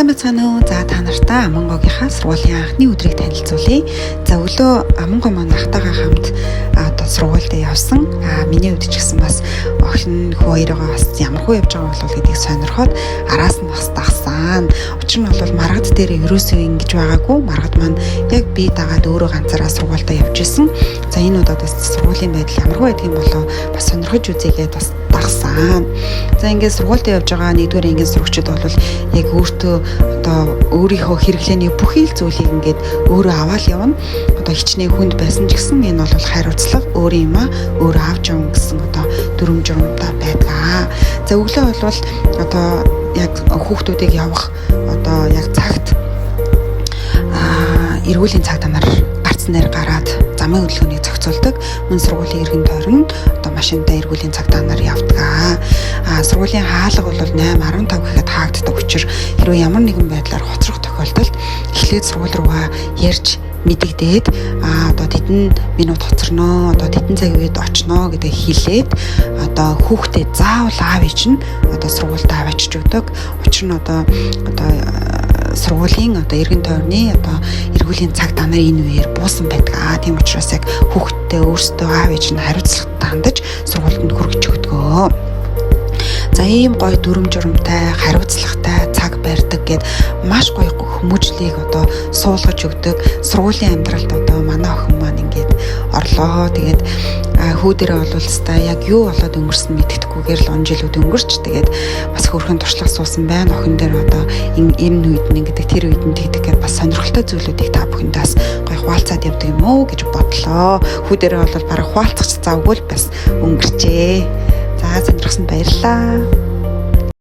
Сайн байцгаана уу? За та нартай Амангогийнхаа сургуулийн анхны өдрийг танилцуулъя. За өглөө Амангой маань ахтайгаа хамт одоо сургуульд явсан. Миний хувьд ч гэсэн бас охин хүү хоёроо бас ямар хөө явж байгаа болов гэдгийг сонирхоод араас нь бас дагсан. Учир нь бол маргад дээр ерөөсөө ингэж байгаагүй. Маргад маань яг би дагаад өөрөө ганцаараа сургуультай явж исэн. За энэ удаад бас сургуулийн байдал ямар хөө байдг юм болоо бас сонирхож үзьгээд бас дагсан. За ингээд сургуультай явж байгаа нэгдүгээр ангийн сурагчид бол яг өөртөө одоо өөрийнхөө хэрэглээний бүхий л зүйлийг ингээд өөрөө аваад явна. Одоо хичнээн хүнд байсан ч гэсэн энэ бол хариуцлага өөрийн юм өөрөө авч явна гэсэн одоо дүрм журамтай байдаг. За өглөө бол одоо яг хүүхдүүдийг явах одоо яг цагт эргүүлийн цаг тамаар гарцсан дээр гараад замын хөдөлгөөнийг зохицуулдаг. Мөн сургуулийн эргэн тойрон одоо машинтай эргүүлийн цаг тамаар явдаг. Сургуулийн хаалга бол 8-15 гэхэд хаагддаг учраас хэрвээ ямар нэгэн байдлаар хоцрох тохиолдолд эхлээд сургууль руугаа ярьж мэдэгдээд одоо тэдэн минут хоцорноо, одоо тэдэн цаг үед очноо гэдэг хэлээд одоо хүүхдэд заавал аав ээж нь одоо сургуультай аваачиж өгдөг. Учир нь одоо сургуулийн одоо эргэн тойрны одоо эргүүлийн цаг танаар энэ үеэр буусан байдаг. Тийм учраас яг хүүхдтэй өөрсдөө аав ээж нь хариуцлагатай хандаж сургуульд хүргэж өгдөг. За ийм гоё дүрм журамтай, хариуцлагатай цаг барьдаг гэд маш гоё хүмүүжлийг одоо суулгаж өгдөг. Сургуулийн амьдралд одоо манай охин маань ингээд орлоо. Тэгээд хүүдэрээ болуулстай яг юу болоод өнгөрсөн мэддэхгүйгээр л он жилүүд өнгөрч тэгээд бас хөрхэн туршлага суусан байна. Охин дээр одоо энэ үед нь ингээд тэр үед нь тэгдэг гэд бас сонирхолтой зүйлүүдийг та бүхэндээ гоё хуваалцаад явдаг юм уу гэж бодлоо. Хүүдэрээ бол бараг хуваалцах завгүй л бас өнгөрчээ. За сонирхсанд баярлалаа.